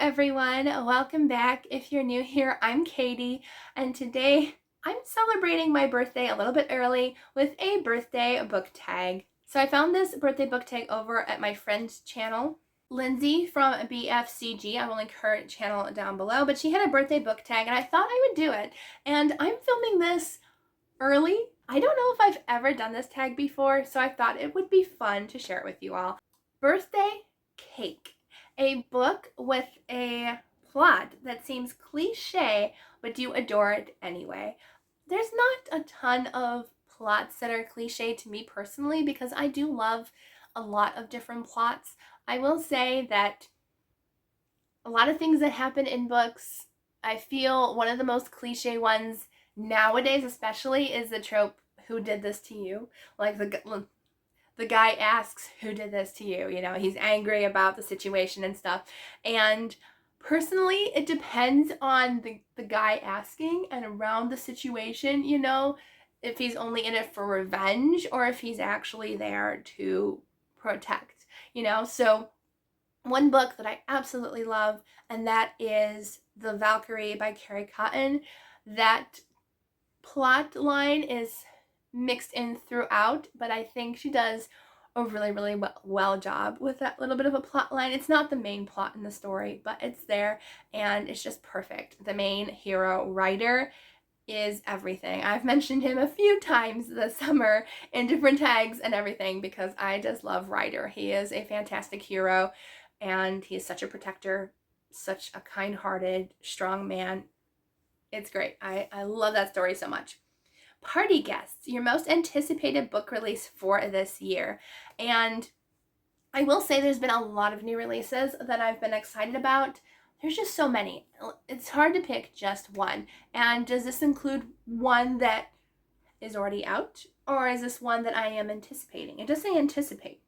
everyone, welcome back. If you're new here, I'm Katie, and today I'm celebrating my birthday a little bit early with a birthday book tag. So I found this birthday book tag over at my friend's channel, Lindsay from BFCG. I will link her channel down below, but she had a birthday book tag and I thought I would do it. And I'm filming this early. I don't know if I've ever done this tag before, so I thought it would be fun to share it with you all. Birthday Cake. A book with a plot that seems cliche, but you adore it anyway. There's not a ton of plots that are cliche to me personally because I do love a lot of different plots. I will say that a lot of things that happen in books, I feel one of the most cliche ones nowadays especially is the trope, who did this to you? Like the guy asks, who did this to you? You know, he's angry about the situation and stuff. And personally, it depends on the guy asking and around the situation, you know, if he's only in it for revenge or if he's actually there to protect, you know. So one book that I absolutely love, and that is The Valkyrie by Carrie Cotton. That plot line is mixed in throughout, but I think she does a really well job with that little bit of a plot line. It's not the main plot in the story, but it's there and it's just perfect. The main hero, Ryder, is everything. I've mentioned him a few times this summer in different tags and everything because I just love Ryder. He is a fantastic hero and he is such a protector, such a kind-hearted, strong man. It's great. I love that story so much. Party Guests, your most anticipated book release for this year. And I will say there's been a lot of new releases that I've been excited about. There's just so many. It's hard to pick just one. And does this include one that is already out? Or is this one that I am anticipating? It does say anticipate.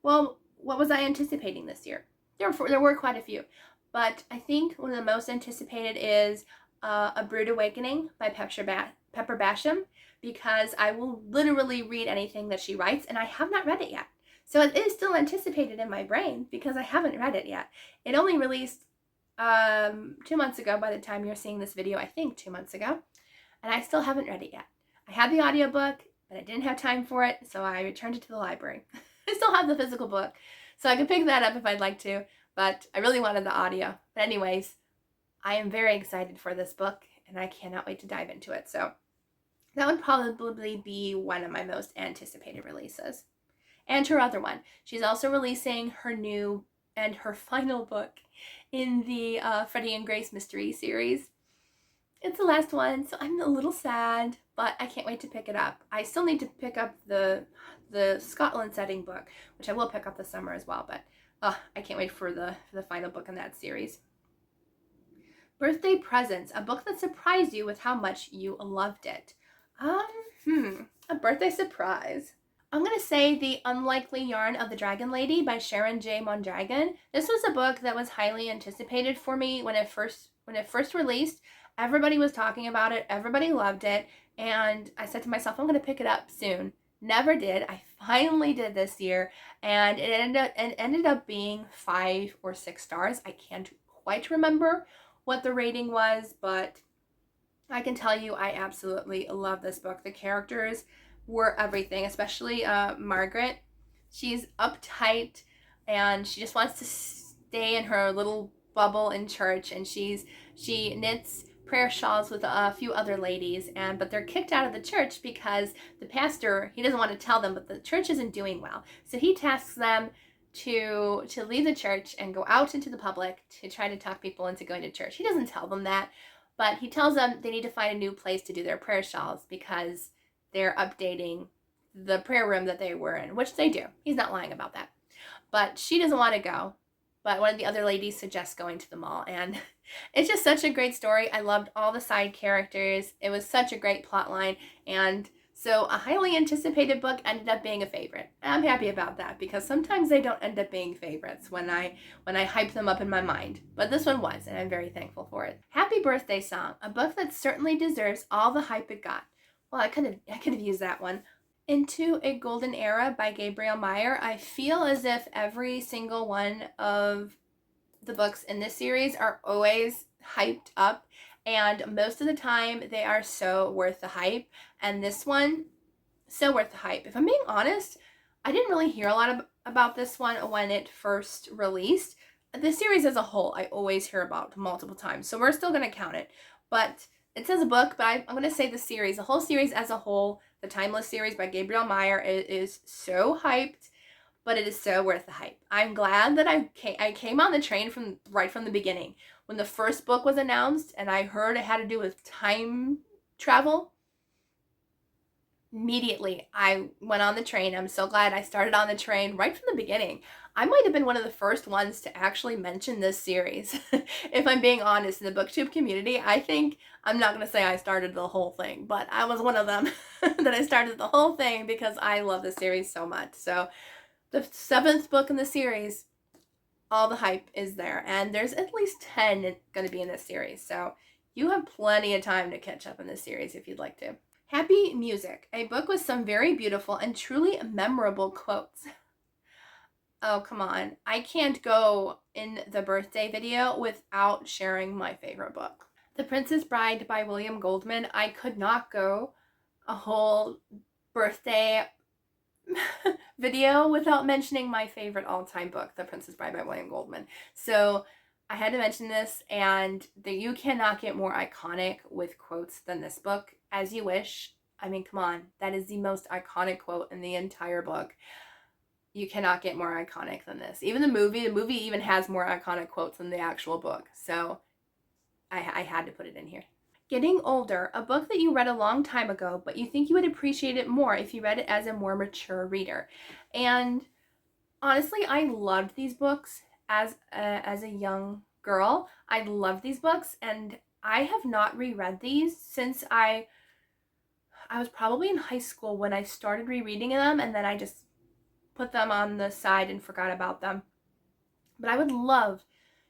Well, what was I anticipating this year? There were quite a few. But I think one of the most anticipated is A Brood Awakening by Paperbacks, because I will literally read anything that she writes, and I have not read it yet. So it is still anticipated in my brain because I haven't read it yet. It only released 2 months ago by the time you're seeing this video, I think 2 months ago, and I still haven't read it yet. I had the audiobook, but I didn't have time for it, so I returned it to the library. I still have the physical book, so I could pick that up if I'd like to, but I really wanted the audio. But anyways, I am very excited for this book, and I cannot wait to dive into it. So that would probably be one of my most anticipated releases. And her other one. She's also releasing her new and her final book in the Freddie and Grace mystery series. It's the last one, so I'm a little sad, but I can't wait to pick it up. I still need to pick up the Scotland setting book, which I will pick up this summer as well, but I can't wait for the final book in that series. Birthday Presents, a book that surprised you with how much you loved it. A birthday surprise. I'm going to say The Unlikely Yarn of the Dragon Lady by Sharon J. Mondragon. This was a book that was highly anticipated for me when it first released. Everybody was talking about it. Everybody loved it. And I said to myself, I'm going to pick it up soon. Never did. I finally did this year. And it ended up being 5 or 6 stars. I can't quite remember what the rating was, but I can tell you I absolutely love this book. The characters were everything, especially Margaret. She's uptight and she just wants to stay in her little bubble in church, and she knits prayer shawls with a few other ladies, but they're kicked out of the church because the pastor, he doesn't want to tell them, but the church isn't doing well. So he tasks them to leave the church and go out into the public to try to talk people into going to church. He doesn't tell them that, but he tells them they need to find a new place to do their prayer shawls because they're updating the prayer room that they were in, which they do. He's not lying about that. But she doesn't want to go, but one of the other ladies suggests going to the mall, and it's just such a great story. I loved all the side characters. It was such a great plot line, and so a highly anticipated book ended up being a favorite. And I'm happy about that because sometimes they don't end up being favorites when I hype them up in my mind. But this one was, and I'm very thankful for it. Happy Birthday Song, a book that certainly deserves all the hype it got. Well, I could have used that one. Into a Golden Era by Gabriel Meyer. I feel as if every single one of the books in this series are always hyped up, and most of the time they are so worth the hype. And this one, so worth the hype. If I'm being honest, I didn't really hear a lot about this one when it first released. The series as a whole, I always hear about multiple times, so we're still going to count it. But it says a book, but I'm going to say the series, the whole series as a whole, the Timeless series by Gabriel Meyer, it is so hyped, but it is so worth the hype. I'm glad that I came on the train right from the beginning. When the first book was announced and I heard it had to do with time travel, immediately I went on the train. I'm so glad I started on the train right from the beginning. I might have been one of the first ones to actually mention this series. If I'm being honest, in the booktube community, I think, I'm not going to say I started the whole thing, but I was one of them that I started the whole thing because I love this series so much. So the 7th book in the series, all the hype is there, and there's at least 10 going to be in this series. So you have plenty of time to catch up in this series if you'd like to. Happy Music, a book with some very beautiful and truly memorable quotes. Oh, come on. I can't go in the birthday video without sharing my favorite book. The Princess Bride by William Goldman. I could not go a whole birthday video without mentioning my favorite all-time book, The Princess Bride by William Goldman. So I had to mention this, and you cannot get more iconic with quotes than this book. As You Wish. I mean, come on. That is the most iconic quote in the entire book. You cannot get more iconic than this. Even the movie even has more iconic quotes than the actual book. So I had to put it in here. Getting Older, a book that you read a long time ago, but you think you would appreciate it more if you read it as a more mature reader. And honestly, I loved these books as a young girl. I loved these books, and I have not reread these since I was probably in high school when I started rereading them, and then I just put them on the side and forgot about them. But I would love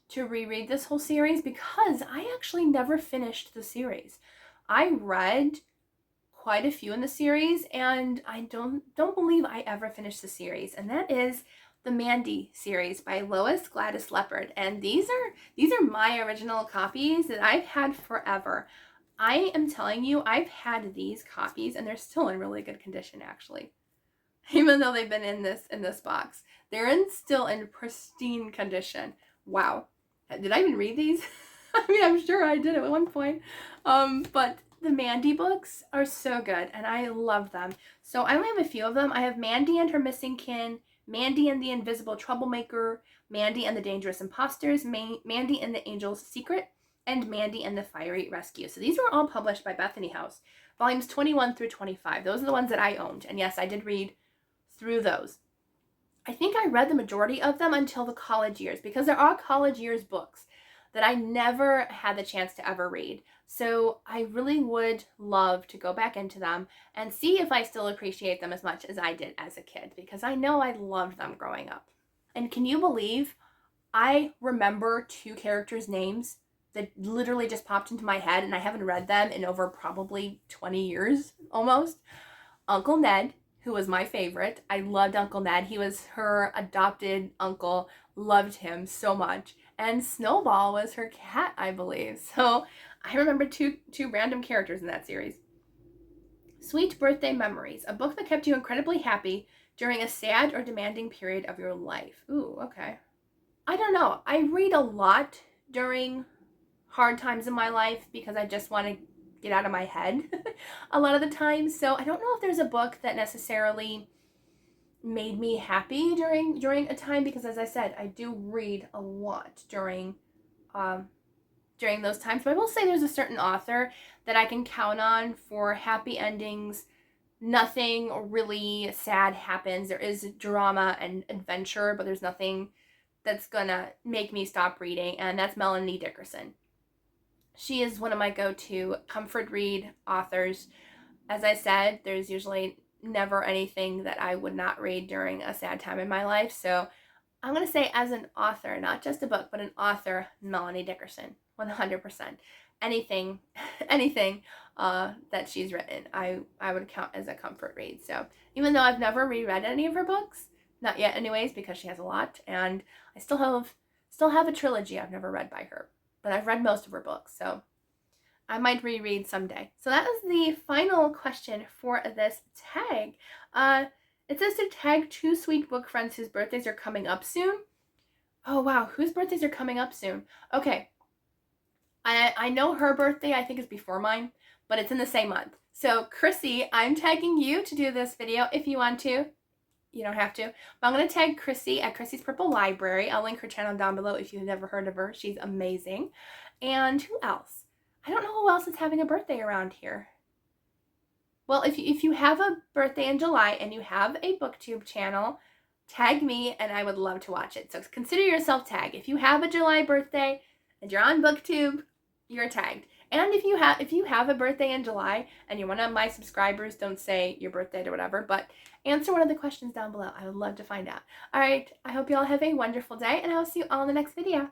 to reread this whole series because I actually never finished the series. I read quite a few in the series, and I don't believe I ever finished the series, and that is the Mandy series by Lois Gladys Leopard. And these are my original copies that I've had forever. I am telling you, I've had these copies and they're still in really good condition, actually. Even though they've been in this box, they're still in pristine condition. Wow. Did I even read these? I mean, I'm sure I did at one point. But the Mandy books are so good, and I love them. So I only have a few of them. I have Mandy and Her Missing Kin, Mandy and the Invisible Troublemaker, Mandy and the Dangerous Imposters, Mandy and the Angel's Secret, and Mandy and the Fiery Rescue. So these were all published by Bethany House, volumes 21 through 25. Those are the ones that I owned. And yes, I did read through those. I think I read the majority of them until the college years, because there are college years books that I never had the chance to ever read. So I really would love to go back into them and see if I still appreciate them as much as I did as a kid, because I know I loved them growing up. And can you believe I remember 2 characters' names that literally just popped into my head, and I haven't read them in over probably 20 years almost. Uncle Ned, who was my favorite. I loved Uncle Ned. He was her adopted uncle. Loved him so much. And Snowball was her cat, I believe. So I remember two random characters in that series. Sweet Birthday Memories, a book that kept you incredibly happy during a sad or demanding period of your life. Ooh, okay. I don't know. I read a lot during hard times in my life because I just want to get out of my head a lot of the time. So I don't know if there's a book that necessarily made me happy during a time, because as I said, I do read a lot during those times. But I will say there's a certain author that I can count on for happy endings. Nothing really sad happens. There is drama and adventure, but there's nothing that's gonna make me stop reading, and that's Melanie Dickerson. She is one of my go-to comfort read authors. As I said, there's usually never anything that I would not read during a sad time in my life. So I'm going to say, as an author, not just a book, but an author, Melanie Dickerson, 100%. Anything that she's written, I would count as a comfort read. So even though I've never reread any of her books, not yet anyways, because she has a lot, and I still have Still have a trilogy I've never read by her, but I've read most of her books, so I might reread someday. So that is the final question for this tag. It says to tag 2 sweet book friends whose birthdays are coming up soon. Oh wow, whose birthdays are coming up soon? Okay, I know her birthday, I think, is before mine, but it's in the same month. So Chrissy, I'm tagging you to do this video if you want to. You don't have to. But I'm going to tag Chrissy at Chrissy's Purple Library. I'll link her channel down below if you've never heard of her. She's amazing. And who else? I don't know who else is having a birthday around here. Well, if you have a birthday in July and you have a booktube channel, tag me and I would love to watch it. So consider yourself tagged. If you have a July birthday and you're on booktube, you're tagged. And if you have a birthday in July and you're one of my subscribers, don't say your birthday or whatever, but answer one of the questions down below. I would love to find out. All right, I hope you all have a wonderful day, and I will see you all in the next video.